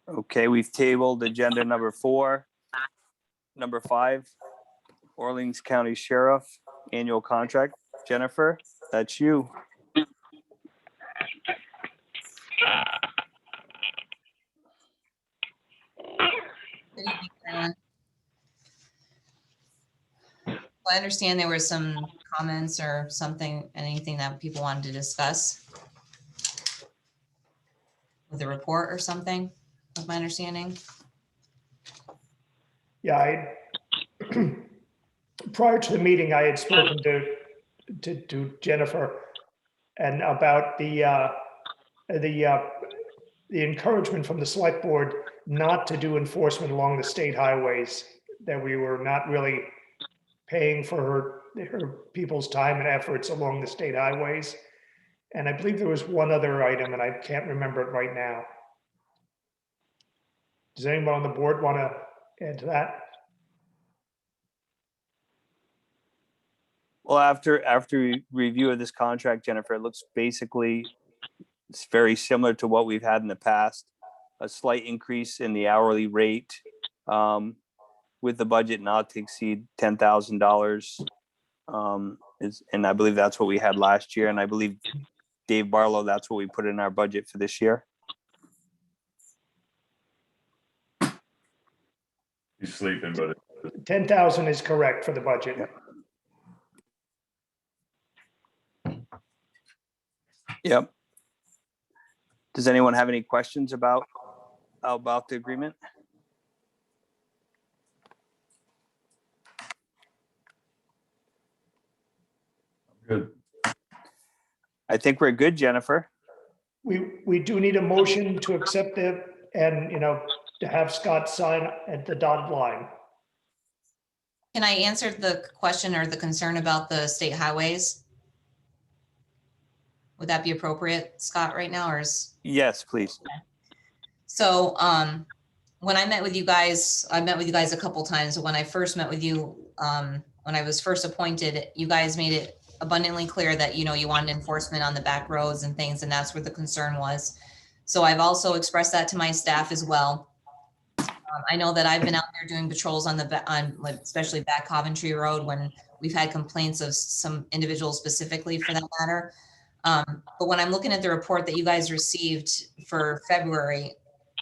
Okay, we've tabled agenda number 4. Number 5, Orleans County Sheriff Annual Contract. Jennifer, that's you. Good evening, everyone. Well, I understand there were some comments or something, anything that people wanted to discuss with the report or something, was my understanding. Yeah, prior to the meeting, I had spoken to Jennifer and about the encouragement from the select board not to do enforcement along the state highways, that we were not really paying for her people's time and efforts along the state highways. And I believe there was one other item, and I can't remember it right now. Does anyone on the board want to add to that? Well, after review of this contract, Jennifer, it looks basically it's very similar to what we've had in the past. A slight increase in the hourly rate, with the budget not to exceed $10,000. And I believe that's what we had last year. And I believe Dave Barlow, that's what we put in our budget for this year. He's sleeping, but 10,000 is correct for the budget. Yep. Does anyone have any questions about the agreement? good. I think we're good, Jennifer. We do need a motion to accept it and, to have Scott sign at the dotted line. Can I answer the question or the concern about the state highways? Would that be appropriate, Scott, right now, or is? Yes, please. So when I met with you guys, I met with you guys a couple times. When I first met with you, when I was first appointed, you guys made it abundantly clear that, you wanted enforcement on the back roads and things, and that's where the concern was. So I've also expressed that to my staff as well. I know that I've been out there doing patrols on especially back Coventry Road when we've had complaints of some individuals specifically for that matter. But when I'm looking at the report that you guys received for February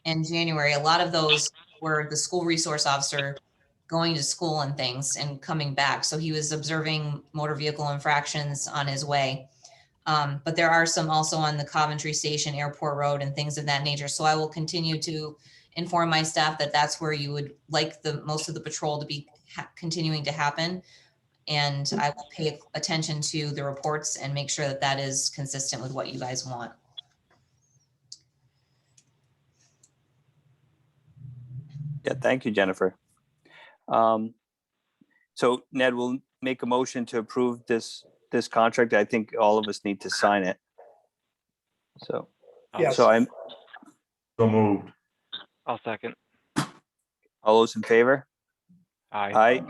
and January, a lot of those were the school resource officer going to school and things and coming back. So he was observing motor vehicle infractions on his way. But there are some also on the Coventry Station, Airport Road, and things of that nature. So I will continue to inform my staff that that's where you would like most of the patrol to be continuing to happen. And I will pay attention to the reports and make sure that that is consistent with what you guys want. Yeah, thank you, Jennifer. So Ned will make a motion to approve this contract. I think all of us need to sign it. So, Yes. so I'm So moved. I'll second. all those in favor? Aye.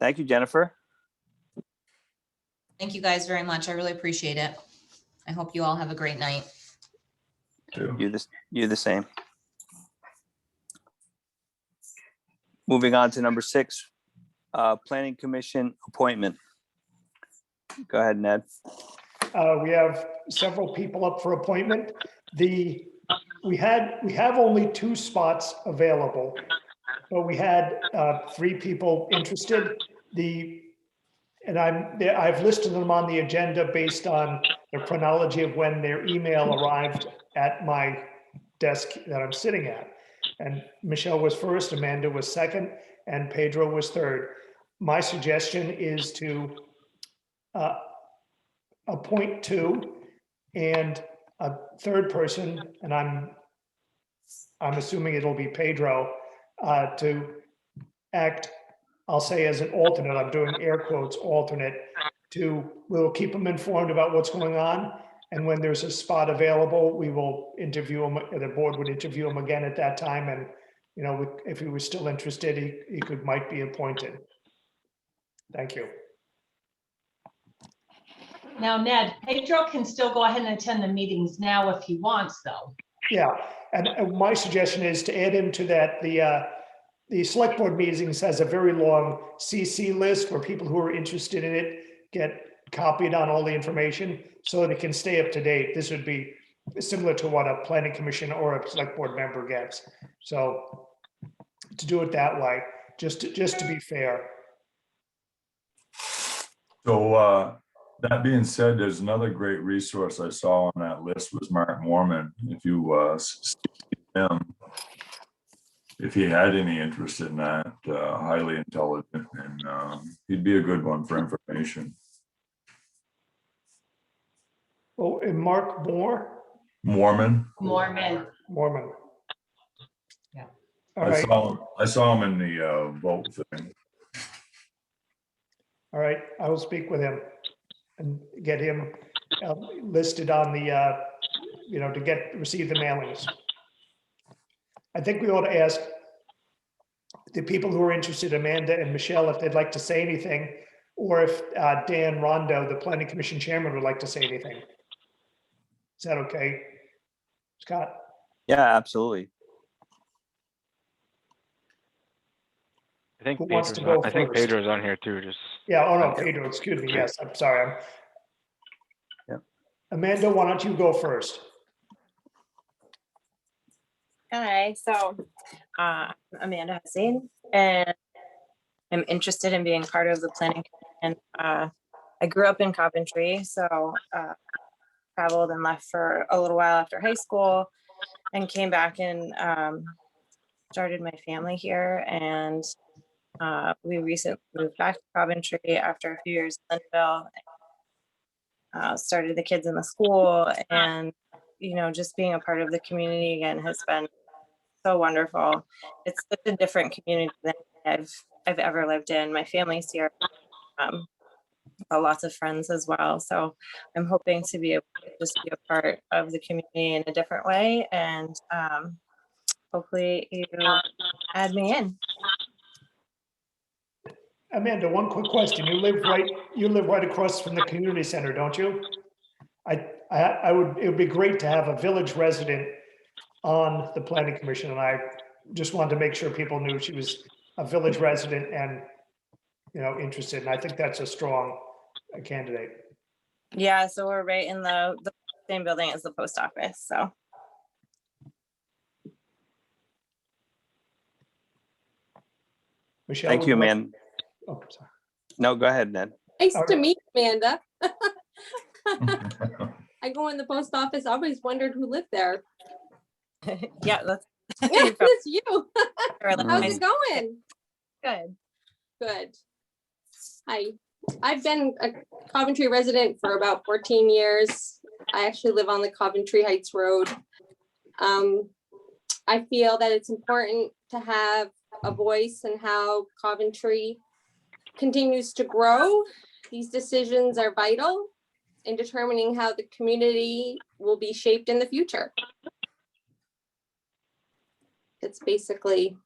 Thank you, Jennifer. Thank you guys very much. I really appreciate it. I hope you all have a great night. Too. You're the same. Moving on to number 6, Planning Commission appointment. Go ahead, Ned. We have several people up for appointment. We have only 2 spots available, but we had 3 people interested. I've listed them on the agenda based on the chronology of when their email arrived at my desk that I'm sitting at. And Michelle was first, Amanda was second, and Pedro was third. My suggestion is to appoint 2 and a third person, and I'm assuming it'll be Pedro, to act, I'll say as an alternate, I'm doing air quotes, alternate, we'll keep them informed about what's going on. And when there's a spot available, we will interview him, the board would interview him again at that time. And, if he was still interested, he might be appointed. Thank you. Now, Ned, Pedro can still go ahead and attend the meetings now if he wants, though. Yeah, and my suggestion is to add him to that, the select board meetings has a very long CC list where people who are interested in it get copied on all the information so that it can stay up to date. This would be similar to what a planning commission or a select board member gets. So to do it that way, just to be fair. So that being said, there's another great resource I saw on that list was Mark Mormon. If you see him, if he had any interest in that, highly intelligent, and he'd be a good one for information. Oh, and Mark Mormon. Mormon. Mormon. Yeah. All right, I saw him in the vote thing. all right, I will speak with him and get him listed on the, to receive the mailings. I think we ought to ask the people who are interested, Amanda and Michelle, if they'd like to say anything, or if Dan Rondo, the planning commission chairman, would like to say anything. Is that okay? Scott? Yeah, absolutely. I think Who wants to Pedro's go I think first? Pedro's on here too, just. Yeah, oh no, Pedro, excuse me, yes, I'm sorry. Yeah. Amanda, why don't you go first? Hi, so Amanda Hussein, and I'm interested in being part of the planning. And I grew up in Coventry, so traveled and left for a little while after high school, and came back and started my family here. And we recently moved back to Coventry after a few years in Linville. Started the kids in the school, and just being a part of the community again has been so wonderful. It's such a different community than I've ever lived in. My family's here, lots of friends as well. So I'm hoping to be able to just be a part of the community in a different way, and hopefully you add me in. Amanda, one quick question. You live right across from the community center, don't you? It would be great to have a village resident on the planning commission, and I just wanted to make sure people knew she was a village resident and, interested. And I think that's a strong candidate. Yeah, so we're right in the same building as the post office, so. Michelle. Thank you, would like- man. Oh, sorry. No, go ahead, Ned. Nice All to right. meet you, Amanda. I go in the post office, I always wondered who lived there. Yeah, that's Yeah, it's you. really How's nice. it going? Good. Good. I've been a Coventry resident for about 14 years. I actually live on the Coventry Heights Road. I feel that it's important to have a voice in how Coventry continues to grow. These decisions are vital in determining how the community will be shaped in the future. It's basically,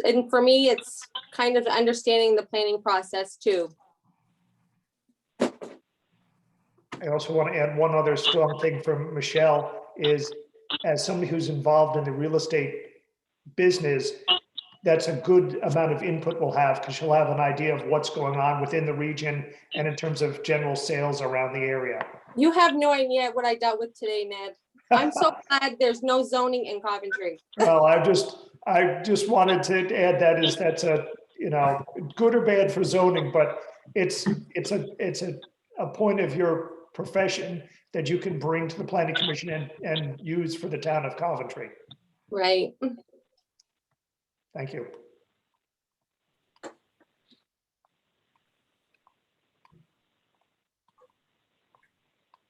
and for me, it's kind of understanding the planning process too. I also want to add one other strong thing from Michelle is, as somebody who's involved in the real estate business, that's a good amount of input we'll have, because she'll have an idea of what's going on within the region and in terms of general sales around the area. You have no idea what I dealt with today, Ned. I'm so glad there's no zoning in Coventry. Well, I just wanted to add that's a, good or bad for zoning, but it's a point of your profession that you can bring to the planning commission and use for the town of Coventry. Right. Thank you.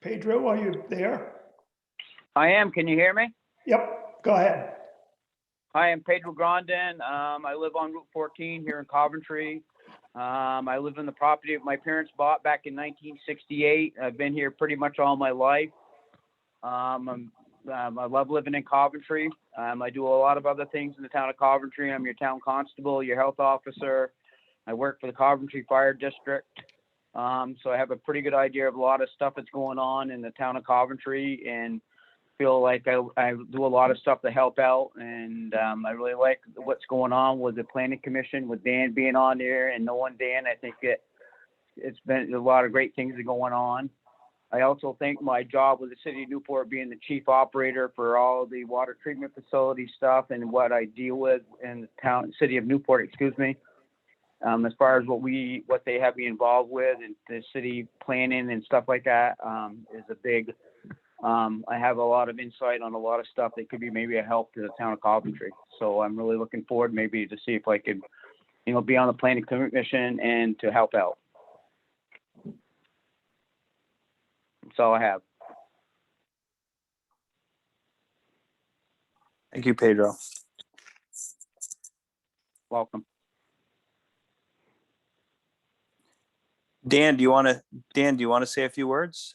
Pedro, are you there? I am. Can you hear me? Yep, go ahead. Hi, I'm Pedro Grandin. I live on Route 14 here in Coventry. I live in the property that my parents bought back in 1968. I've been here pretty much all my life. I love living in Coventry. I do a lot of other things in the town of Coventry. I'm your town constable, your health officer. I work for the Coventry Fire District. So I have a pretty good idea of a lot of stuff that's going on in the town of Coventry, and feel like I do a lot of stuff to help out. And I really like what's going on with the planning commission, with Dan being on there, and knowing Dan, I think it's been a lot of great things are going on. I also think my job with the city of Newport, being the chief operator for all the water treatment facility stuff and what I deal with in the city of Newport, excuse me, as far as what they have me involved with and the city planning and stuff like that, is a big, I have a lot of insight on a lot of stuff that could be maybe a help to the town of Coventry. So I'm really looking forward maybe to see if I could, be on the planning commission and to help out. That's all I have. Thank you, Pedro. Welcome. Dan, do you want to say a few words?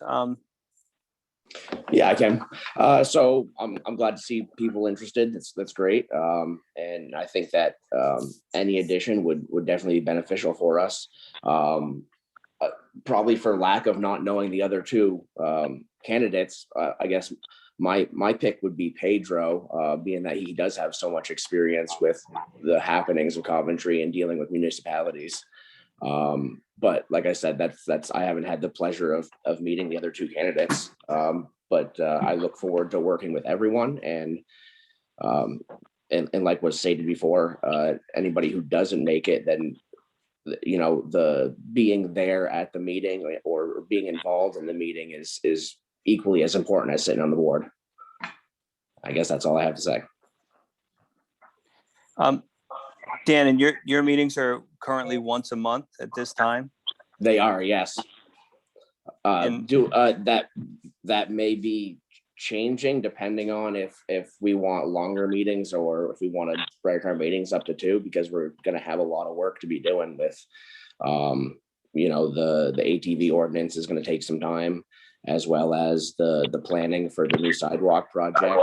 Yeah, I can. So I'm glad to see people interested. That's great. And I think that any addition would definitely be beneficial for us. Probably for lack of not knowing the other two candidates, I guess my pick would be Pedro, being that he does have so much experience with the happenings of Coventry and dealing with municipalities. But like I said, that's I haven't had the pleasure of meeting the other two candidates. But I look forward to working with everyone, and like was stated before, anybody who doesn't make it, then the being there at the meeting or being involved in the meeting is equally as important as sitting on the board. I guess that's all I have to say. Dan, and your meetings are currently once a month at this time? They are, yes. That may be changing depending on if we want longer meetings or if we want to break our meetings up to 2, because we're going to have a lot of work to be doing with the ATV ordinance is going to take some time, as well as the planning for the new sidewalk project,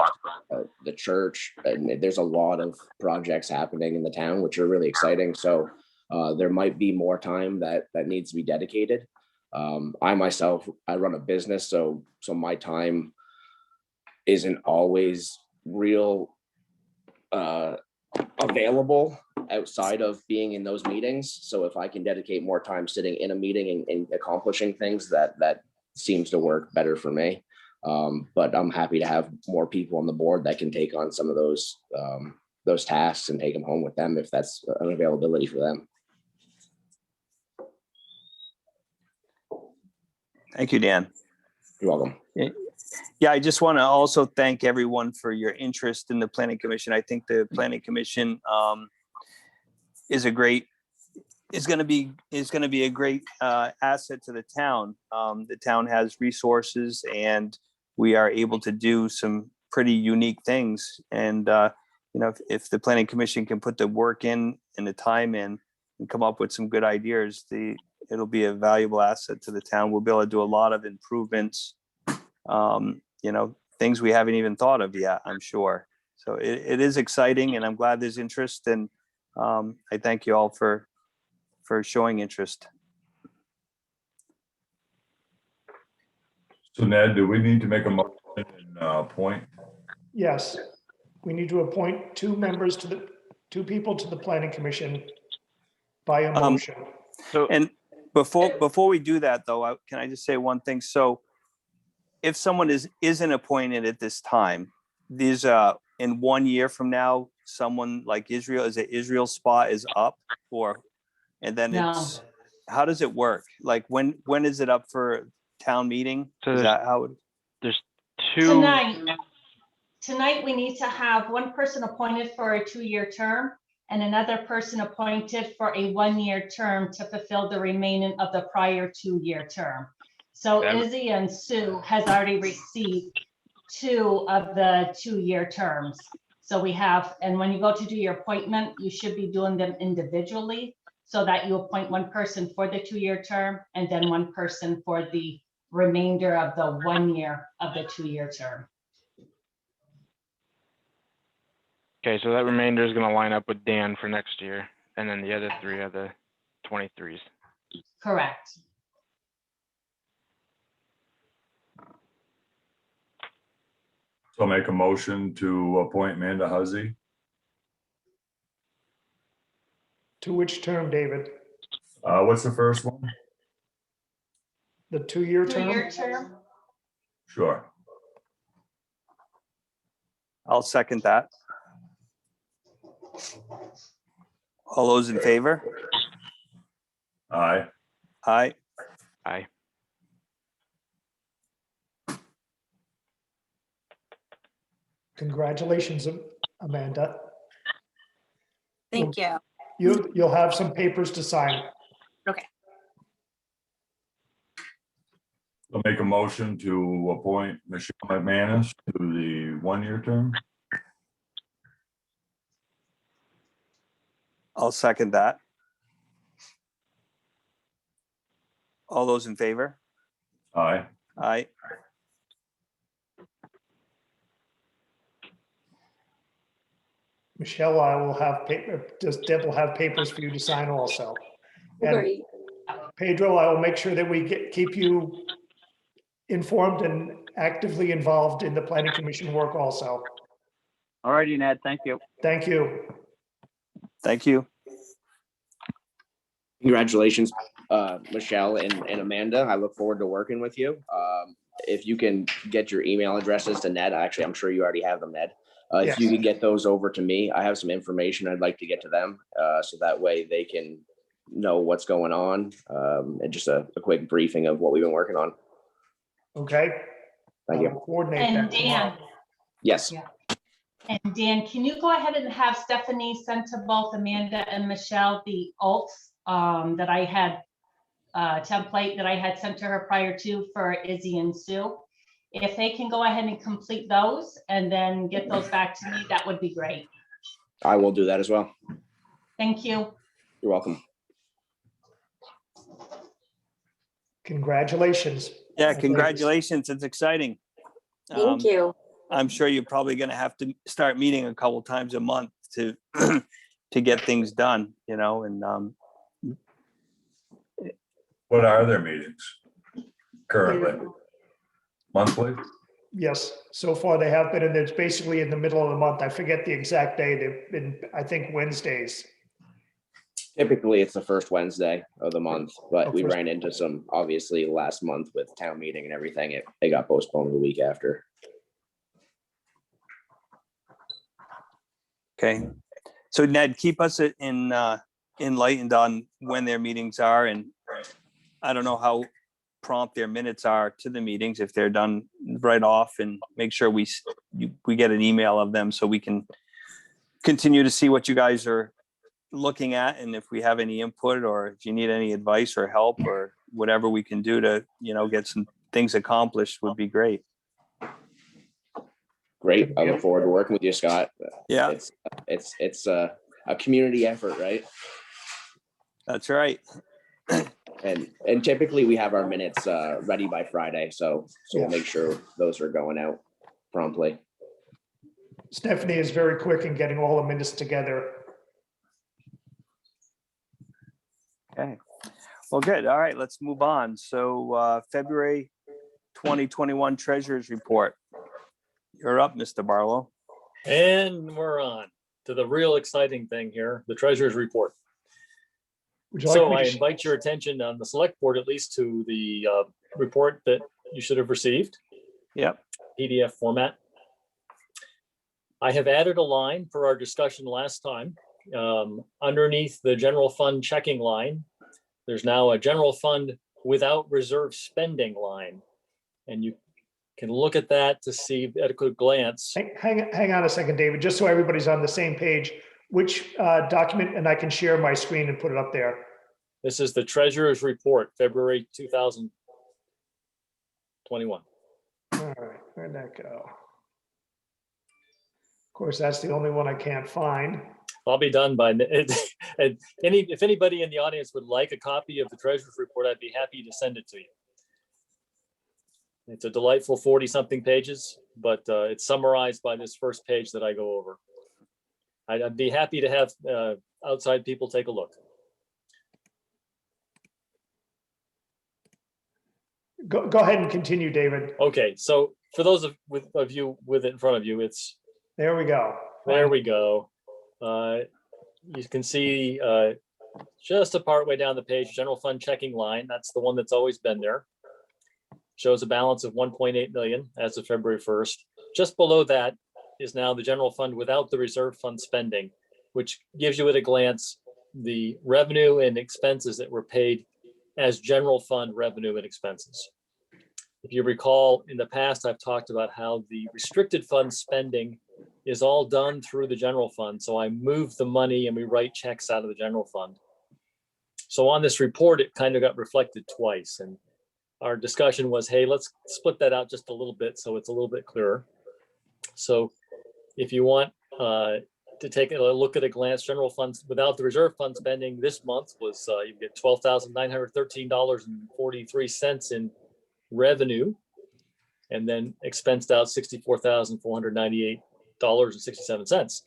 the church, and there's a lot of projects happening in the town which are really exciting. So there might be more time that needs to be dedicated. I myself run a business, so my time isn't always real available outside of being in those meetings. So if I can dedicate more time sitting in a meeting and accomplishing things, that seems to work better for me. But I'm happy to have more people on the board that can take on some of those tasks and take them home with them if that's an availability for them. Thank you, Dan. You're welcome. Yeah, I just want to also thank everyone for your interest in the Planning Commission. I think the Planning Commission is going to be a great asset to the town. The town has resources, and we are able to do some pretty unique things. And if the Planning Commission can put the work in and the time in and come up with some good ideas, it'll be a valuable asset to the town. We'll be able to do a lot of improvements, things we haven't even thought of yet, I'm sure. So it is exciting, and I'm glad there's interest, and I thank you all for showing interest. So Ned, do we need to make a motion and appoint? Yes, we need to appoint 2 people to the planning commission by a motion. And before we do that, though, can I just say one thing? So if someone isn't appointed at this time, these in 1 year from now, someone like Israel's spot is up, and then No. how does it work? Like when is it up for town meeting? So Is that how it? there's 2. Tonight, we need to have one person appointed for a 2-year term and another person appointed for a 1-year term to fulfill the remaining of the prior 2-year term. So Izzy and Sue has already received 2 of the 2-year terms. So we have, and when you go to do your appointment, you should be doing them individually so that you appoint one person for the 2-year term and then one person for the remainder of the 1 year of the 2-year term. Okay, so that remainder is going to line up with Dan for next year, and then the other 3 are the 23s. Correct. So I'll make a motion to appoint Amanda Huzzy. To which term, David? What's the first one? The 2-year term? Two-year term. Sure. I'll second that. All those in favor? Aye. Aye. Aye. Congratulations, Amanda. Thank you. You'll have some papers to sign. I'll make a motion to appoint Michelle McManus to the 1-year term. I'll second that. All those in favor? Aye. Aye. Michelle, I will have paper, Deb will have papers for you to sign also. And Great. Pedro, I will make sure that we keep you informed and actively involved in the planning commission work also. All righty, Ned, thank you. Thank you. Thank you. Congratulations, Michelle and Amanda. I look forward to working with you. If you can get your email addresses to Ned, actually, I'm sure you already have them, Ned. If you Yes. could get those over to me, I have some information I'd like to get to them, so that way they can know what's going on, and just a quick briefing of what we've been working on. Okay. Thank I you. will Coordinate And that tomorrow. Dan, Yes, and Dan, can you go ahead and have Stephanie send to both Amanda and Michelle the oaths that I had, template that I had sent to her prior to for Izzy and Sue? If they can go ahead and complete those and then get those back to me, that would be great. I will do that as well. Thank you. You're welcome. Congratulations. Yeah, congratulations. It's exciting. Thank you. I'm sure you're probably gonna have to start meeting a couple times a month to to get things done, you know, and What are their meetings currently? Monthly? Yes, so far they have been, and it's basically in the middle of the month. I forget the exact day. They've been, I think, Wednesdays. Typically, it's the first Wednesday of the month, but we first- ran into some, obviously, last month with town meeting and everything. It got postponed the week after. okay. So Ned, keep us enlightened on when their meetings are, and I don't know how prompt their minutes are to the meetings, if they're done right off, and make sure we get an email of them so we can continue to see what you guys are looking at, and if we have any input, or if you need any advice or help or whatever we can do to, you know, get some things accomplished would be great. Great. I look forward to working with you, Scott. Yeah, It's a community effort, right? that's right. And typically we have our minutes ready by Friday, so we'll make sure those are going out promptly. Stephanie is very quick in getting all the minutes together. Okay. Well, good. All right, let's move on. So February 2021 Treasurers Report. You're up, Mr. Barlow. And we're on to the real exciting thing here, the treasurer's report. Would you like So me I to- invite your attention on the select board, at least to the report that you should have received, Yep. PDF format. I have added a line for our discussion last time. Underneath the general fund checking line, there's now a general fund without reserve spending line. And you can look at that to see at a quick glance. Hang on a second, David, just so everybody's on the same page. Which document, and I can share my screen and put it up there. This is the treasurer's report, February 2021. All right, where'd that go? Of course, that's the only one I can't find. I'll be done by, and if anybody in the audience would like a copy of the treasurer's report, I'd be happy to send it to you. It's a delightful 40-something pages, but it's summarized by this first page that I go over. I'd be happy to have outside people take a look. Go ahead and continue, David. Okay, so for those of you with it in front of you, it's, There we go. there we go. You can see just a part way down the page, general fund checking line. That's the one that's always been there. Shows a balance of 1.8 million as of February 1st. Just below that is now the general fund without the reserve fund spending, which gives you at a glance the revenue and expenses that were paid as general fund revenue and expenses. If you recall, in the past, I've talked about how the restricted fund spending is all done through the general fund. So I move the money and we write checks out of the general fund. So on this report, it kind of got reflected twice. And our discussion was, hey, let's split that out just a little bit so it's a little bit clearer. So if you want to take a look at a glance, general funds without the reserve fund spending this month was you get $12,913.43 in revenue, and then expensed out $64,498.67.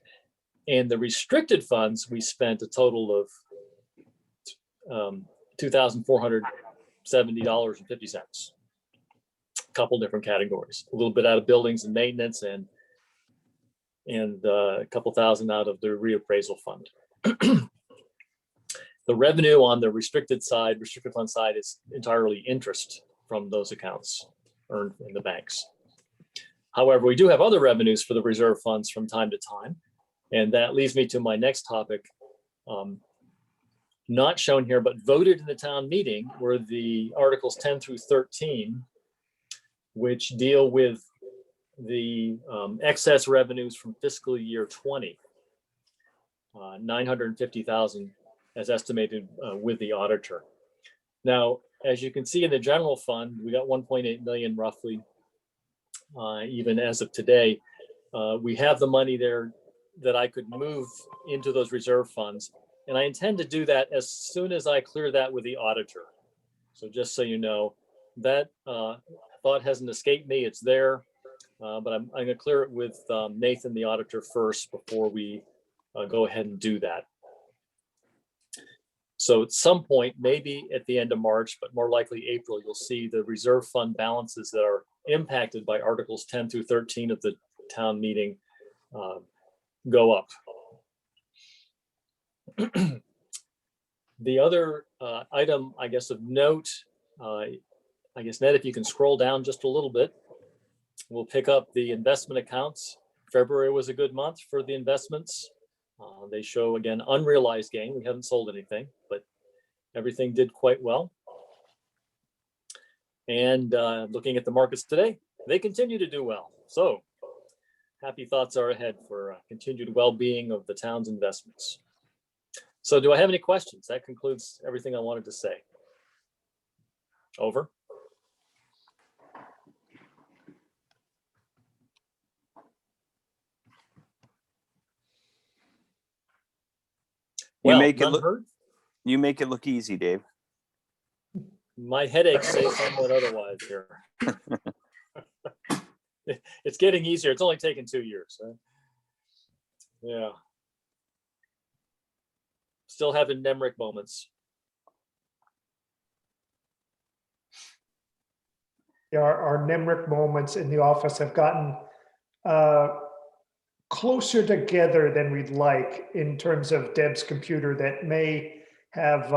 And the restricted funds, we spent a total of $2,470.50. A couple different categories, a little bit out of buildings and maintenance, and a couple thousand out of the reappraisal fund. The revenue on the restricted fund side is entirely interest from those accounts earned in the banks. However, we do have other revenues for the reserve funds from time to time. And that leads me to my next topic. Not shown here, but voted in the town meeting were the Articles 10 through 13, which deal with the excess revenues from fiscal year 20, 950,000 as estimated with the auditor. Now, as you can see in the general fund, we got 1.8 million roughly, even as of today. We have the money there that I could move into those reserve funds. And I intend to do that as soon as I clear that with the auditor. So just so you know, that thought hasn't escaped me, it's there. But I'm going to clear it with Nathan, the auditor, first before we go ahead and do that. So at some point, maybe at the end of March, but more likely April, you'll see the reserve fund balances that are impacted by Articles 10 through 13 of the town meeting go up. The other item, I guess, of note, I guess, Ned, if you can scroll down just a little bit, we'll pick up the investment accounts. February was a good month for the investments. They show, again, unrealized gain. We haven't sold anything, but everything did quite well. And looking at the markets today, they continue to do well. So happy thoughts are ahead for continued well-being of the town's investments. So do I have any questions? That concludes everything I wanted to say. Over. You make it look easy, Dave. My headaches say somewhat otherwise here. It's getting easier. It's only taken 2 years. Huh? Yeah. Still having Nemrick moments. Yeah, our Nemrick moments in the office have gotten closer together than we'd like in terms of Deb's computer that may have,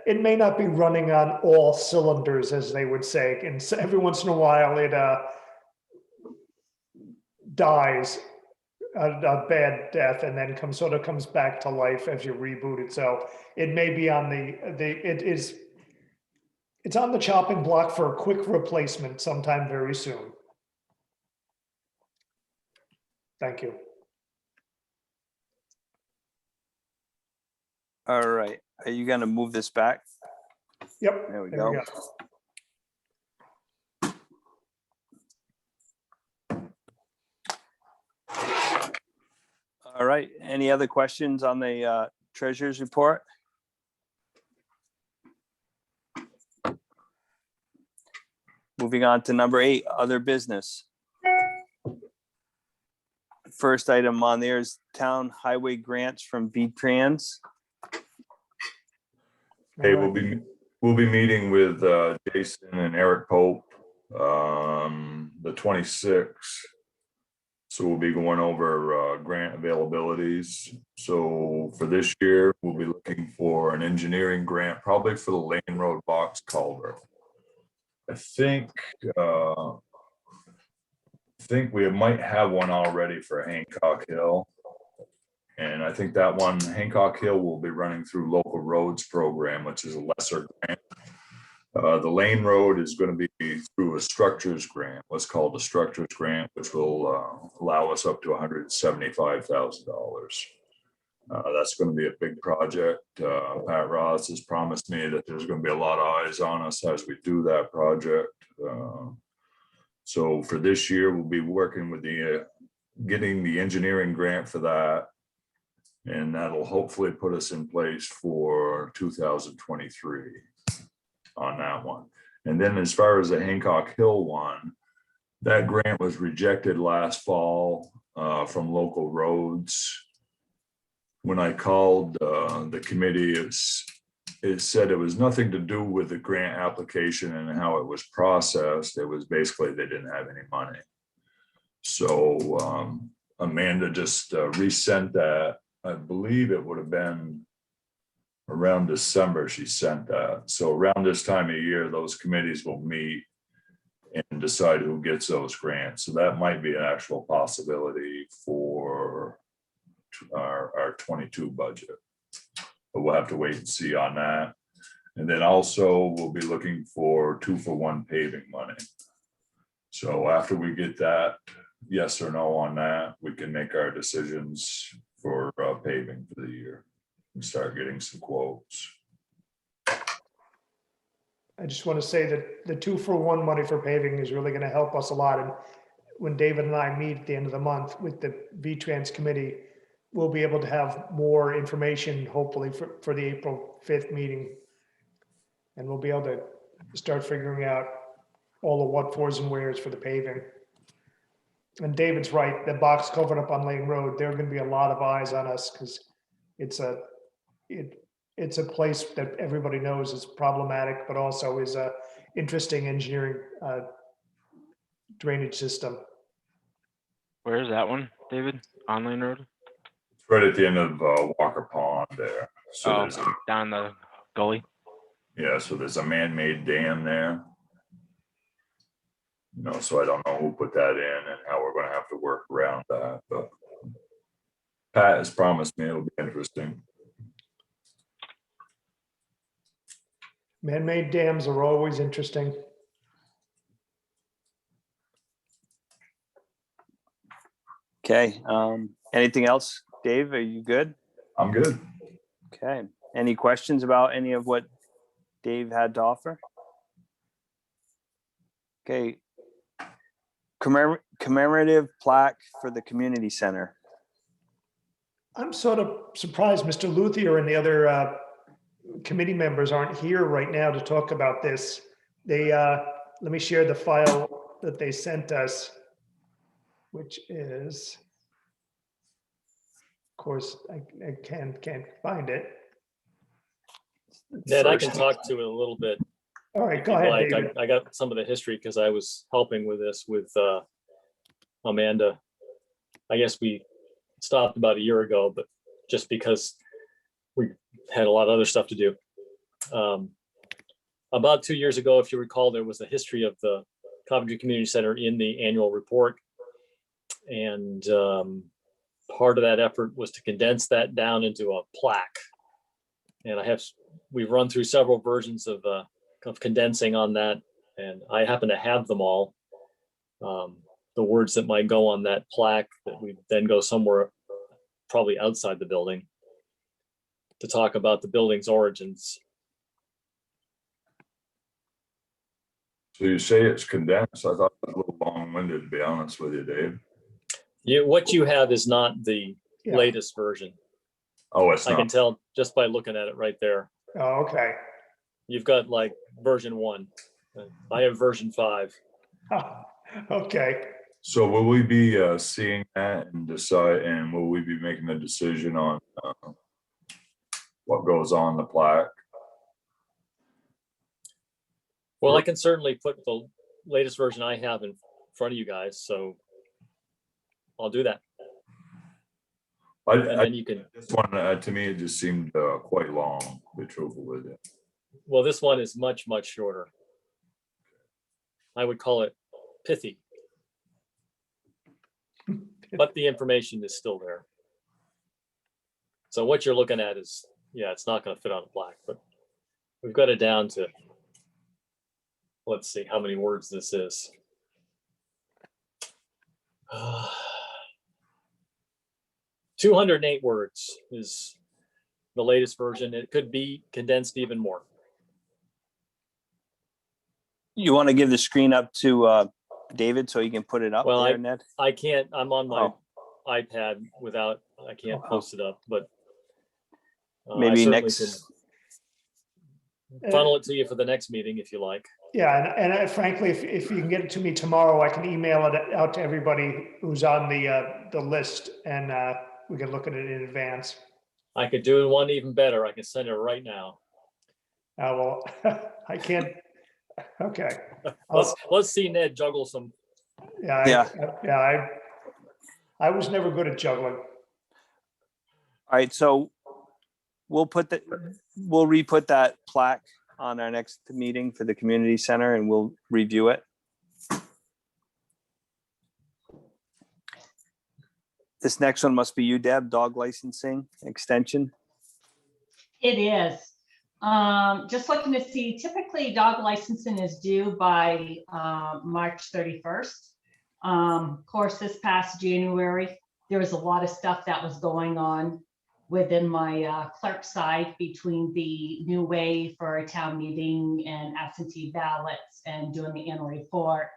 it may not be running on all cylinders, as they would say. And so every once in a while it dies a bad death and then sort of comes back to life as you reboot it. So it may be on it's on the chopping block for a quick replacement sometime very soon. Thank you. All right. Are you going to move this back? Yep. There we go. All right. Any other questions on the treasurer's report? Moving on to number 8, other business. First item on there is town highway grants from V-Trans. Hey, we'll we'll be meeting with Jason and Eric Pope the 26th. So we'll be going over grant availabilities. So for this year, we'll be looking for an engineering grant, probably for the Lane Road box culvert. I think we might have one already for Hancock Hill. And I think that one, Hancock Hill, will be running through local roads program, which is a lesser grant. The Lane Road is going to be through a structures grant, what's called a structures grant, which will allow us up to $175,000. That's going to be a big project. Pat Ross has promised me that there's going to be a lot of eyes on us as we do that project. So for this year, we'll be working with getting the engineering grant for that. And that'll hopefully put us in place for 2023 on that one. And then as far as the Hancock Hill one, that grant was rejected last fall from local roads. When I called the committee, it said it was nothing to do with the grant application and how it was processed. It was basically they didn't have any money. So Amanda just resent that. I believe it would have been around December she sent that. So around this time of year, those committees will meet and decide who gets those grants. So that might be an actual possibility for our 22 budget. But we'll have to wait and see on that. And then also we'll be looking for 2-for-1 paving money. So after we get that, yes or no on that, we can make our decisions for paving for the year and start getting some quotes. I just want to say that the 2-for-1 money for paving is really going to help us a lot. And when David and I meet at the end of the month with the V-Trans committee, we'll be able to have more information, hopefully for the April 5th meeting. And we'll be able to start figuring out all the what fors and wheres for the paving. And David's right, the box culvert up on Lane Road, there are going to be a lot of eyes on us because it's a place that everybody knows is problematic, but also is a interesting engineering drainage system. Where is that one, David? On Lane Road? It's right at the end of Walker Pond there. So there's down the gully. Yeah, so there's a man-made dam there. You know, so I don't know who put that in and how we're going to have to work around that, but Pat has promised me it'll be interesting. Man-made dams are always interesting. Okay, anything else? Dave, are you good? I'm good. Okay, any questions about any of what Dave had to offer? Okay, commemorative plaque for the community center. I'm sort of surprised Mr. Luthier and the other committee members aren't here right now to talk about this. They, let me share the file that they sent us, which is, of course, I can't find it. Ned, I can talk to it a little bit. All right, go ahead, Like, David. I got some of the history because I was helping with this with Amanda. I guess we stopped about a year ago, but just because we had a lot of other stuff to do. About 2 years ago, if you recall, there was a history of the Coventry Community Center in the annual report. And part of that effort was to condense that down into a plaque. And we've run through several versions of condensing on that, and I happen to have them all. The words that might go on that plaque that we then go somewhere probably outside the building to talk about the building's origins. So you say it's condensed. I thought it was a little long-winded, to be honest with you, Dave. What you have is not the Yeah. latest version. Oh, it's I can not. tell just by looking at it right there. Oh, okay. You've got like version 1. I have version 5. Okay. So will we be seeing that and decide, and will we be making a decision on what goes on the plaque? Well, I can certainly put the latest version I have in front of you guys, so I'll do that. And I, then you can, this one, to me, it just seemed quite long, to be truthful with you. well, this one is much, much shorter. I would call it pithy. But the information is still there. So what you're looking at is, yeah, it's not going to fit on a plaque, but we've got it down to, let's see how many words this is. 208 words is the latest version. It could be condensed even more. You want to give the screen up to David so he can put it up Well, there, Ned? I can't, I'm on my Oh. iPad without, I can't post it up, but I Maybe certainly next. can funnel it to you for the next meeting if you like. Yeah, and frankly, if you can get it to me tomorrow, I can email it out to everybody who's on the list, and we can look at it in advance. I could do one even better. I can send it right now. Well, I can't. Okay. Let's see Ned juggle some. Yeah. I was never good at juggling. All right, so we'll re-put that plaque on our next meeting for the community center, and we'll review it. This next one must be you, Deb, dog licensing extension. It is. Just looking to see, typically dog licensing is due by March 31st. Of course, this past January, there was a lot of stuff that was going on within my clerk side between the new way for a town meeting and absentee ballots and doing the annual report.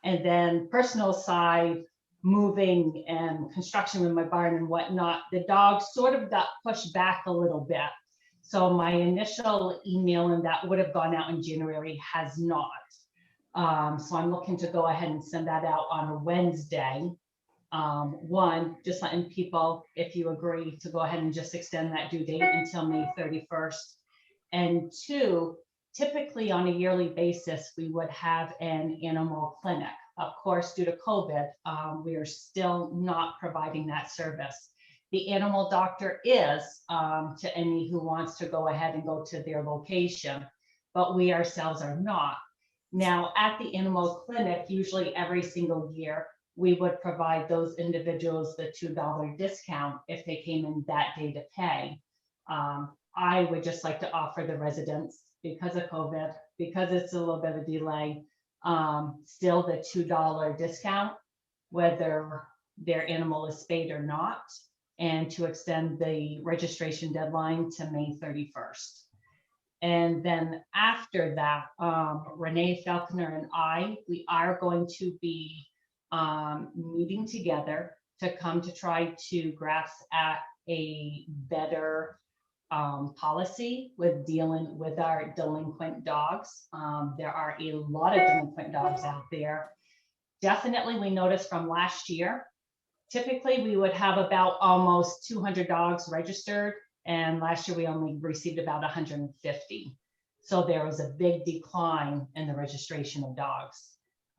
And then personal side, moving and construction with my barn and whatnot, the dog sort of got pushed back a little bit. So my initial email and that would have gone out in January has not. So I'm looking to go ahead and send that out on a Wednesday. One, just letting people, if you agree, to go ahead and just extend that due date until May 31st. And two, typically on a yearly basis, we would have an animal clinic. Of course, due to COVID, we are still not providing that service. The animal doctor is to any who wants to go ahead and go to their location, but we ourselves are not. Now, at the animal clinic, usually every single year, we would provide those individuals the $2 discount if they came in that day to pay. I would just like to offer the residents, because of COVID, because it's a little bit of a delay, still the $2 discount, whether their animal is spayed or not, and to extend the registration deadline to May 31st. And then after that, Renee Falconer and we are going to be meeting together to come to try to grasp at a better policy with dealing with our delinquent dogs. There are a lot of delinquent dogs out there. Definitely, we noticed from last year, typically we would have about almost 200 dogs registered, and last year we only received about 150. So there was a big decline in the registration of dogs.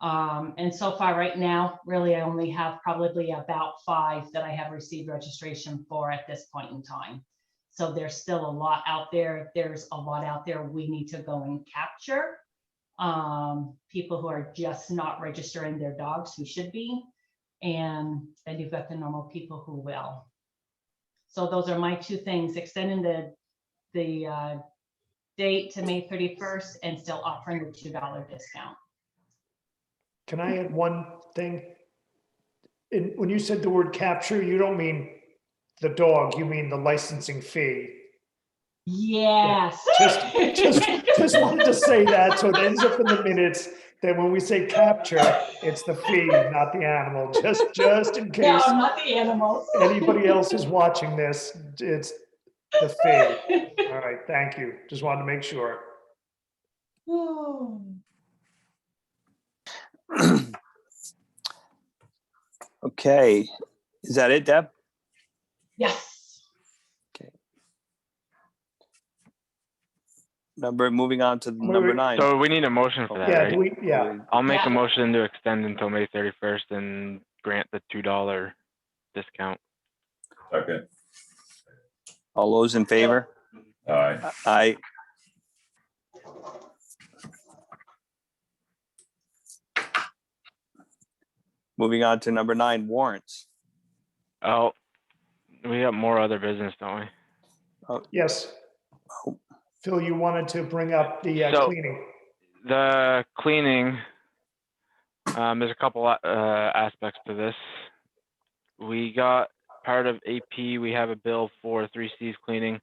And so far right now, really, I only have probably about 5 that I have received registration for at this point in time. So there's still a lot out there. There's a lot out there we need to go and capture. People who are just not registering their dogs who should be. And then you've got the normal people who will. So those are my 2 things, extending the date to May 31st and still offering the $2 discount. Can I add one thing? When you said the word capture, you don't mean the dog, you mean the licensing fee. Yes. Just wanted to say that so it ends up in the minutes that when we say capture, it's the fee, not the animal, just in case. No, not the animals. Anybody else is watching this, it's the fee. All right, thank you. Just wanted to make sure. Okay, is that it, Deb? Yes. Okay. moving on to Wait, number wait. 9. So we need a motion for that, Yeah, right? do we, yeah, I'll make Yeah. a motion to extend until May 31st and grant the $2 discount. Second. All those in favor? Aye. Aye. Moving on to number 9, warrants. Oh, we got more other business, don't we? yes. Phil, you wanted to bring up the So- cleaning. The cleaning, there's a couple aspects to this. We got part of AP, we have a bill for 3C's cleaning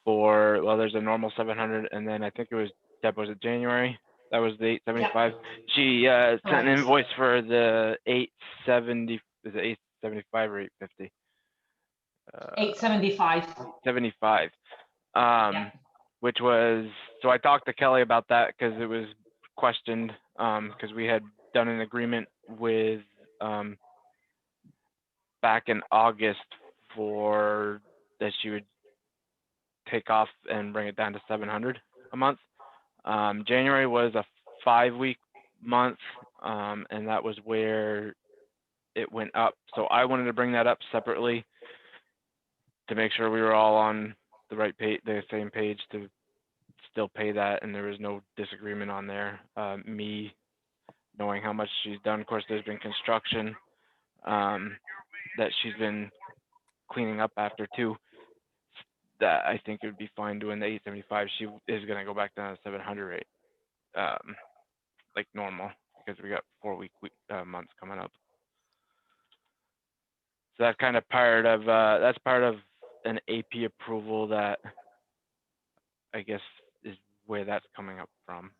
for, well, there's a normal 700, and then I think it was, Deb, was it January? That was the 875. She sent an Correct. invoice for the 870, is it 875 or 850? 875. 75. Yeah. Which was, so I talked to Kelly about that because it was questioned, because we had done an agreement with, back in August for that she would take off and bring it down to 700 a month. January was a 5-week month, and that was where it went up. So I wanted to bring that up separately to make sure we were all on the right page, the same page to still pay that, and there was no disagreement on there. Me knowing how much she's done, of course, there's been construction that she's been cleaning up after too. That I think it would be fine doing the 875. She is going to go back down to 700 rate, like normal, because we got 4-week months coming up. So that's kind of part of that's part of an AP approval that I guess is where that's coming up from.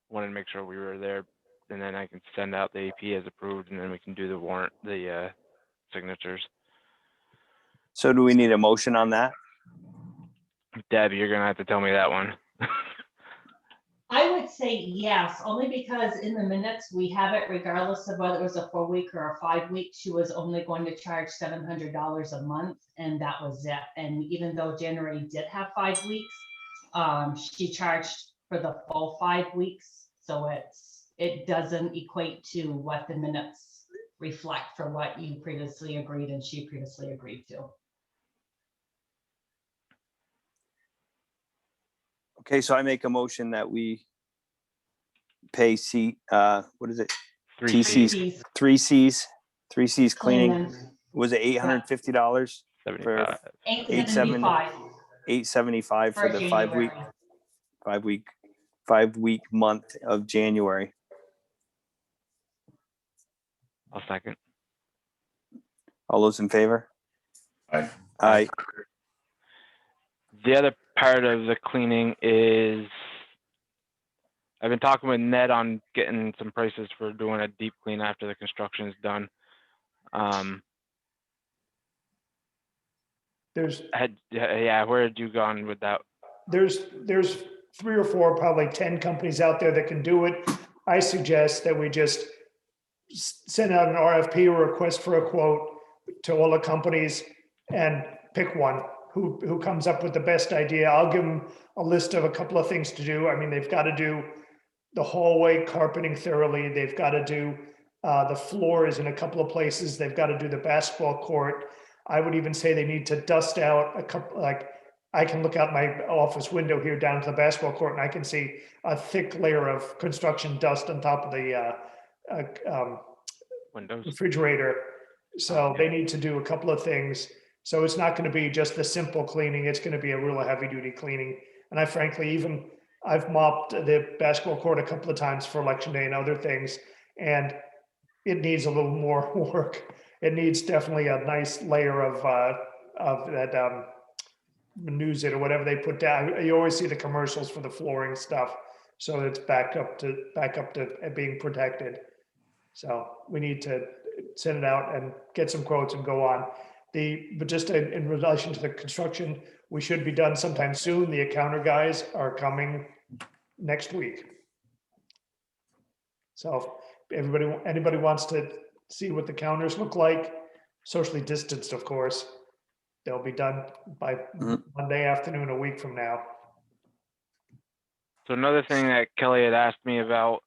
Wanted to make sure we were there, and then I can send out the AP as approved, and then we can do the warrant, the signatures. So do we need a motion on that? Deb, you're gonna have to tell me that one. I would say yes, only because in the minutes, we have it regardless of whether it was a 4-week or a 5-week, she was only going to charge $700 a month, and that was it. And even though January did have 5 weeks, she charged for the full 5 weeks. So it doesn't equate to what the minutes reflect for what you previously agreed and she previously agreed to. Okay, so I make a motion that we pay what is it? Three TC's, 3C's cleaning. Cleaning. Was it $850? 75. 875 $875 for for the January. 5-week month of January. I'll second. All those in favor? Aye. Aye. The other part of the cleaning is I've been talking with Ned on getting some prices for doing a deep clean after the construction is done. Where had you gone with that? There's 3 or 4, probably 10 companies out there that can do it. I suggest that we just send out an RFP or request for a quote to all the companies and pick one who comes up with the best idea. I'll give them a list of a couple of things to do. I mean, they've got to do the hallway carpeting thoroughly. They've got to do the floors in a couple of places. They've got to do the basketball court. I would even say they need to dust out a couple, like I can look out my office window here down to the basketball court and I can see a thick layer of construction dust on top of the Windows. refrigerator. So they need to do a couple of things. So it's not going to be just the simple cleaning. It's going to be a real heavy duty cleaning. And I frankly, I've mopped the basketball court a couple of times for election day and other things, and it needs a little more work. It needs definitely a nice layer of that News-It or whatever they put down. You always see the commercials for the flooring stuff, so it's back up to being protected. So we need to send it out and get some quotes and go on. But just in relation to the construction, we should be done sometime soon. The accountant guys are coming next week. So if anybody wants to see what the counters look like, socially distanced, of course, they'll be done by Mhm. Monday afternoon, a week from now. So another thing that Kelly had asked me about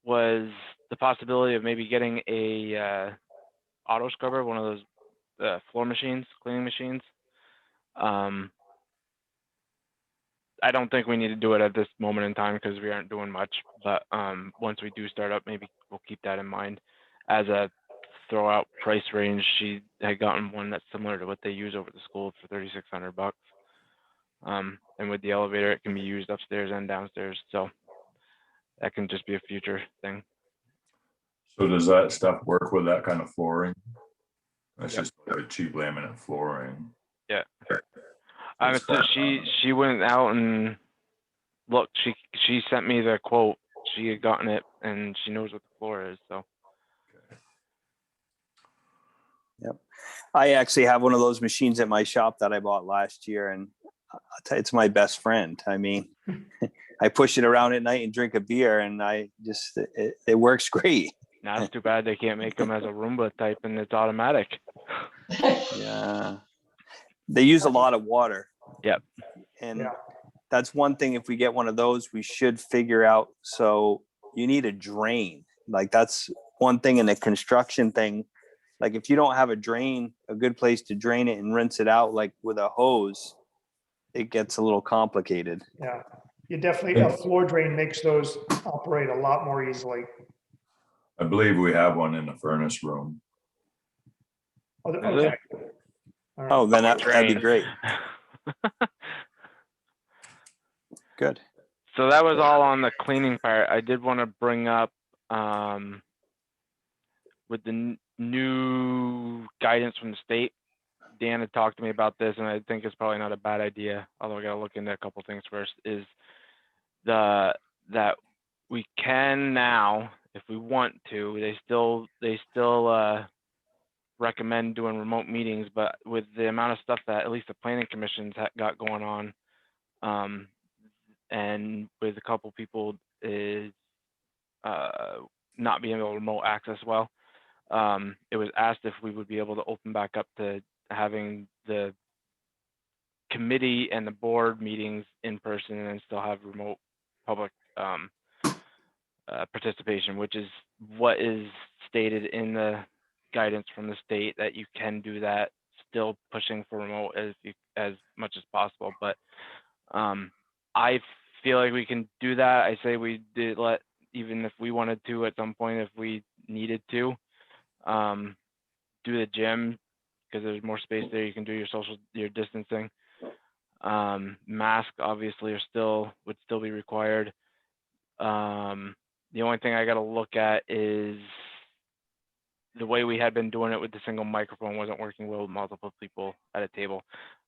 was the possibility of maybe getting a auto scrubber, one of those floor machines, cleaning machines. I don't think we need to do it at this moment in time because we aren't doing much. But once we do start up, maybe we'll keep that in mind as a throw out price range. She had gotten one that's similar to what they use over at the school for $3,600. And with the elevator, it can be used upstairs and downstairs. So that can just be a future thing. So does that stuff work with that kind of flooring? That's Yep. just like a cheap laminate flooring. Yeah. That's So fine. she went out and looked. She sent me the quote. She had gotten it and she knows what the floor is. So I actually have one of those machines at my shop that I bought last year, and I'll tell you, it's my best friend. I mean, I push it around at night and drink a beer, and it works great. now it's too bad they can't make them as a Roomba type and it's automatic. Yeah. They use a lot of water. Yep. And Yeah. that's one thing, if we get one of those, we should figure out. So you need a drain. Like that's one thing in the construction thing. Like if you don't have a drain, a good place to drain it and rinse it out, like with a hose, it gets a little complicated. Yeah, you definitely, a floor drain makes those operate a lot more easily. I believe we have one in the furnace room. Oh, Is okay. it? All right. Oh, then that'd be Drain. great. Good. So that was all on the cleaning part. I did want to bring up with the new guidance from the state. Dan had talked to me about this, and I think it's probably not a bad idea, although I got to look into a couple things first, is that we can now, if we want to, they still recommend doing remote meetings, but with the amount of stuff that at least the planning commission's got going on, and with a couple people is not being able to remote access well, it was asked if we would be able to open back up to having the committee and the board meetings in person and still have remote public participation, which is what is stated in the guidance from the state, that you can do that, still pushing for remote as much as possible. But I feel like we can do that. I say we did let, even if we wanted to at some point, if we needed to, do the gym, because there's more space there. You can do your distancing. Masks obviously would still be required. The only thing I got to look at is the way we had been doing it with the single microphone wasn't working well with multiple people at a table.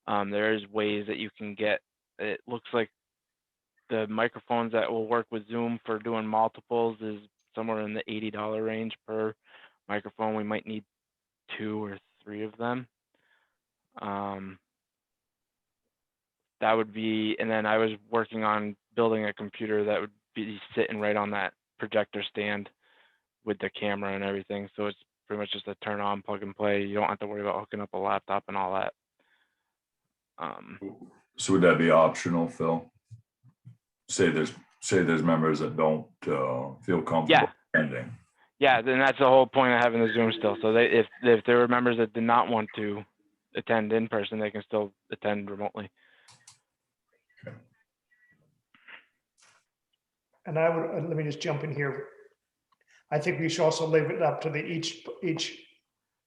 There is ways that you can get, it looks like the microphones that will work with Zoom for doing multiples is somewhere in the $80 range per microphone. We might need 2 or 3 of them. That would be, and then I was working on building a computer that would be sitting right on that projector stand with the camera and everything. So it's pretty much just a turn on, plug and play. You don't have to worry about hooking up a laptop and all that. So would that be optional, Phil? Say there's members that don't feel comfortable attending. Yeah, then that's the whole point of having the Zoom still. So if there were members that did not want to attend in person, they can still attend remotely. And I would, let me just jump in here. I think we should also leave it up to each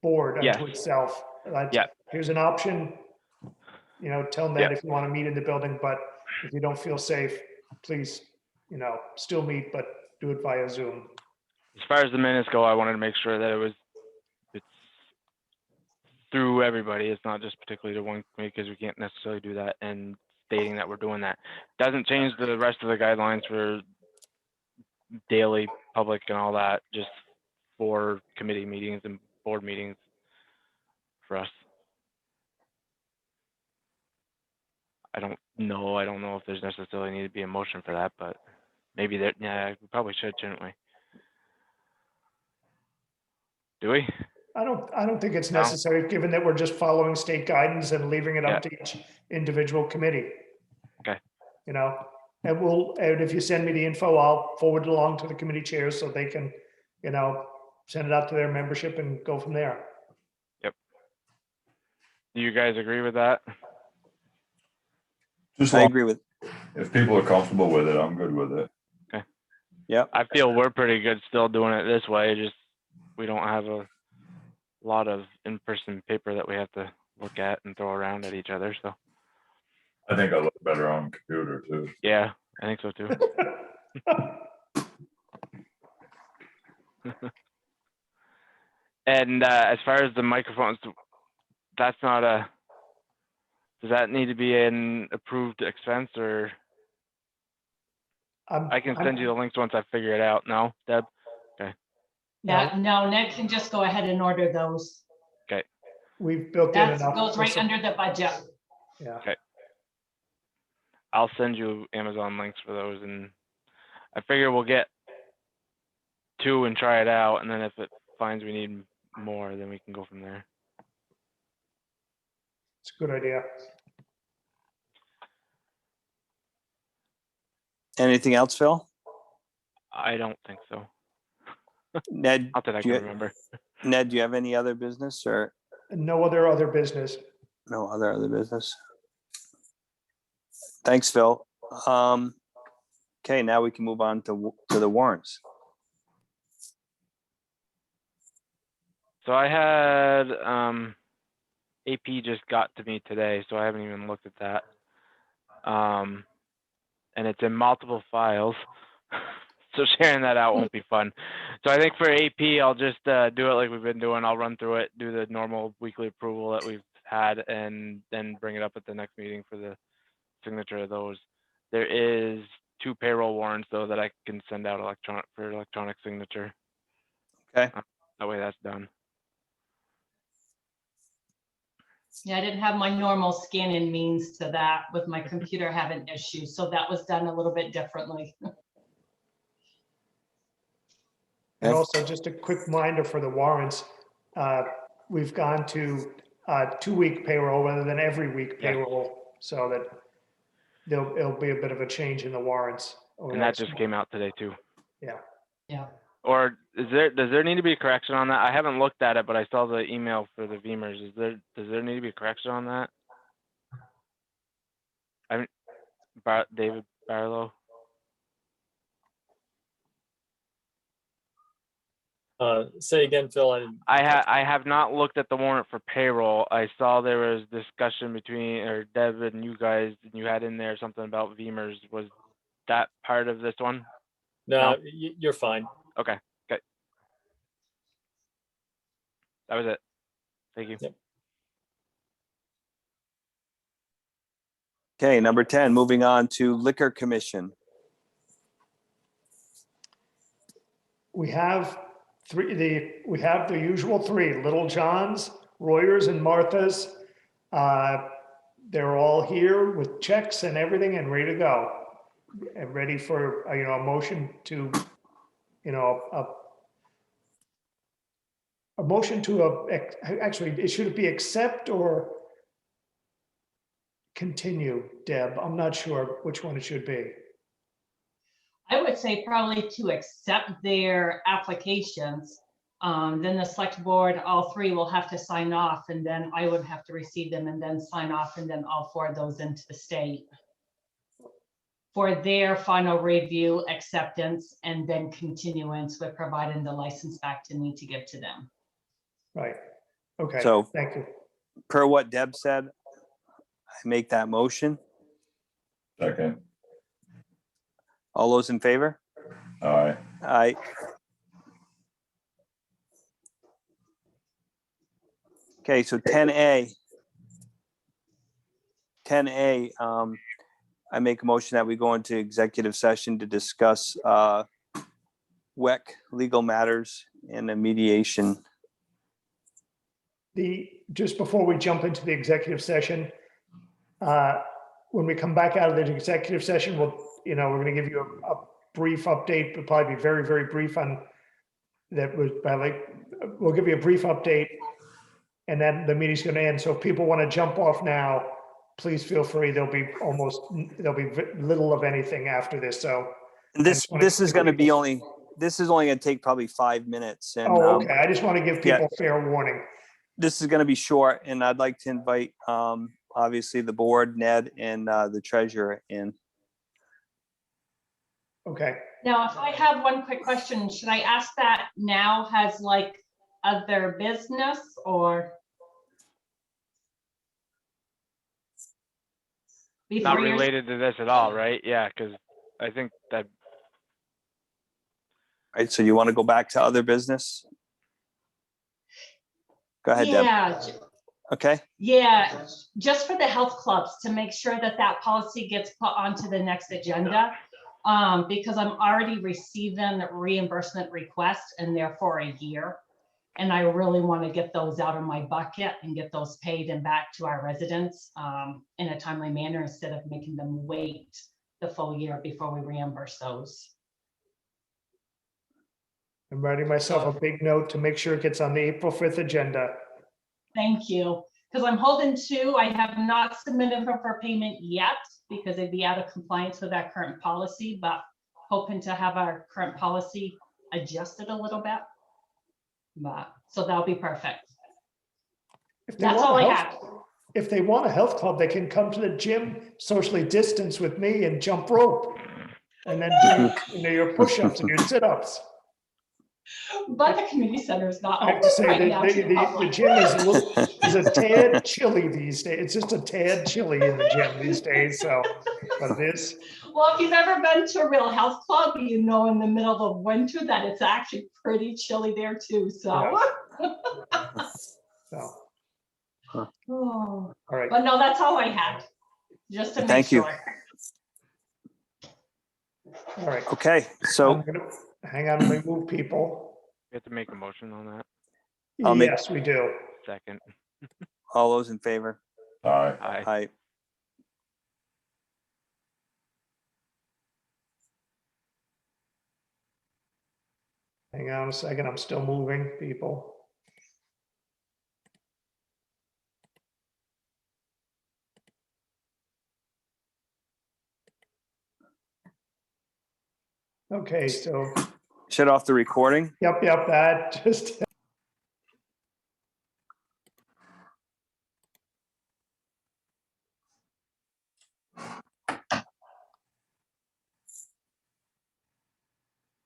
board unto Yes. itself. Yeah. Here's an option, tell them that Yeah. if you want to meet in the building, but if you don't feel safe, please, still meet, but do it via Zoom. As far as the minutes go, I wanted to make sure that it's through everybody. It's not just particularly to one committee, because we can't necessarily do that and stating that we're doing that. Doesn't change the rest of the guidelines for daily public and all that, just for committee meetings and board meetings for us. I don't know if there's necessarily need to be a motion for that, but maybe we probably should, shouldn't we? Do we? I don't think it's No? necessary, given that we're just following state guidance and leaving it up to each individual committee. Okay. You know, and if you send me the info, I'll forward it along to the committee chairs so they can, you know, send it out to their membership and go from there. Do you guys agree with that? Just I long, agree with, if people are comfortable with it, I'm good with it. I feel we're pretty good still doing it this way, just we don't have a lot of in-person paper that we have to look at and throw around at each other, so, I think I look better on computer too. yeah, I think so too. And as far as the microphones, that's not does that need to be an approved expense, or I can send you the links once I figure it out? No, Deb? Yeah, no, Ned can just go ahead and order those. We've built in That enough. goes right under the budget. Yeah. I'll send you Amazon links for those, and I figure we'll get 2 and try it out, and then if it finds we need more, then we can go from there. It's a good idea. anything else, Phil? I don't think so. Ned, Not that I do can you, remember. Ned, do you have any other business or No other business. no other business? Thanks, Phil. Okay, now we can move on to the warrants. So I had AP just got to me today, so I haven't even looked at that. And it's in multiple files, so sharing that out won't be fun. So I think for AP, I'll just do it like we've been doing. I'll run through it, do the normal weekly approval that we've had, and then bring it up at the next meeting for the signature of those. There is 2 payroll warrants though that I can send out for electronic signature. Okay. That way that's done. Yeah, I didn't have my normal scanning means to that with my computer having issues, so that was done a little bit differently. And also just a quick reminder for the warrants, we've gone to 2-week payroll rather than every week Yeah. payroll, so that it'll be a bit of a change in the warrants. over And the that next just month. came out today too. Yeah. Yeah. Or does there need to be a correction on that? I haven't looked at it, but I saw the email for the Beamers. Does there need to be a correction on that? David Barlow? Say again, Phil, I didn't. I have not looked at the warrant for payroll. I saw there was discussion between, or Deb and you guys, and you had in there something about Beamers. Was that part of this one? No, No. you're fine. Okay, good. That was it. Thank you. Yep. Okay, number 10, moving on to Liquor Commission. We have we have the usual 3, Little John's, Royers and Martha's. They're all here with checks and everything and ready to go. And ready for, a motion to, a motion to, actually, it should be accept or continue, Deb? I'm not sure which one it should be. I would say probably to accept their applications. Then the select board, all 3 will have to sign off, and then I would have to receive them and then sign off, and then I'll forward those into the state for their final review, acceptance, and then continuance with providing the license back to me to give to them. Right. Okay, So- thank you. Per what Deb said, I make that motion. Second, All those in favor? aye. Aye. Okay, so 10A. 10A, I make a motion that we go into executive session to discuss WEC legal matters and a mediation. Just before we jump into the executive session, when we come back out of the executive session, we're going to give you a brief update, but probably be very, very brief on that was by like we'll give you a brief update and then the meeting's going to end. So if people want to jump off now, please feel free. There'll be little of anything after this. So This just wanna is give going to be people- only, this is only going to take probably 5 minutes. And Oh, okay. I just want to give yeah. people fair warning. This is going to be short, and I'd like to invite, obviously, the board, Ned, and the treasurer in. Okay. Now, if I have one quick question, should I ask that now has like other business or? Not Before yours- related to this at all, right? Yeah, because I think that Right, so you want to go back to other business? Go ahead, Deb. Yeah, Okay, yeah, just for the health clubs to make sure that that policy gets put onto the next agenda. Because I'm already receiving reimbursement requests and they're for a year. And I really want to get those out of my bucket and get those paid and back to our residents in a timely manner instead of making them wait the full year before we reimburse those. I'm writing myself a big note to make sure it gets on the April 5th agenda. Thank you, because I'm holding two. I have not submitted them for payment yet because they'd be out of compliance with our current policy, but hoping to have our current policy adjusted a little bit. But, so that'll be perfect. If they That's want all a I health- have. If they want a health club, they can come to the gym socially distanced with me and jump rope. And then do your push-ups and your sit-ups. But the community center is not I have open to say, right now to the the public. gym is a tad chilly these days. It's just a tad chilly in the gym these days, so, but it is. Well, if you've ever been to a real health club, you know in the middle of winter that it's actually pretty chilly there too, so. So, Oh, all right. but no, that's all I had, just to make Thank you. sure. All right. okay, so I'm gonna, hang on, let me move people. we have to make a motion on that. I'll make- Yes, we do. Second. all those in favor? Aye. Aye. Aye. Hang on a second, I'm still moving people. Okay, so, Shut off the recording. yep, that just.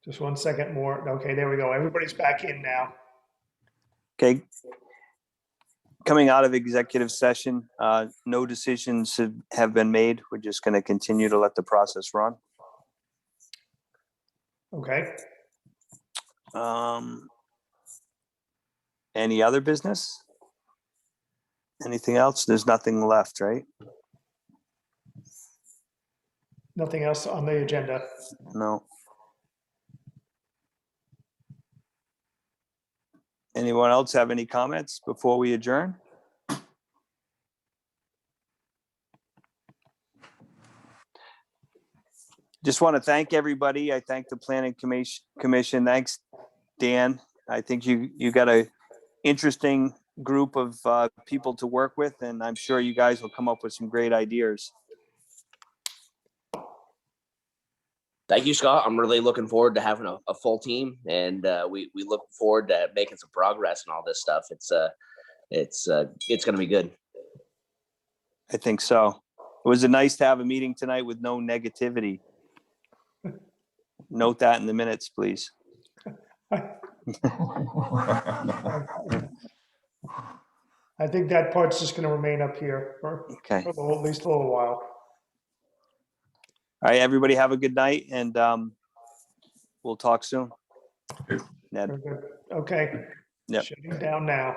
Just 1 second more. Okay, there we go. Everybody's back in now. Okay. Coming out of executive session, no decisions have been made. We're just going to continue to let the process run. Okay, Any other business? Anything else? There's nothing left, right? nothing else on the agenda. No. Anyone else have any comments before we adjourn? Just want to thank everybody. I thank the planning commission. Thanks, Dan. I think you got a interesting group of people to work with, and I'm sure you guys will come up with some great ideas. Thank you, Scott. I'm really looking forward to having a full team, and we look forward to making some progress and all this stuff. It's going to be good. I think so. It was nice to have a meeting tonight with no negativity. Note that in the minutes, please. I think that part's just going to remain up here for Okay. at least a little while. All right, everybody have a good night, and we'll talk soon. Ned. Very good. Okay. Yep. Shutting down now.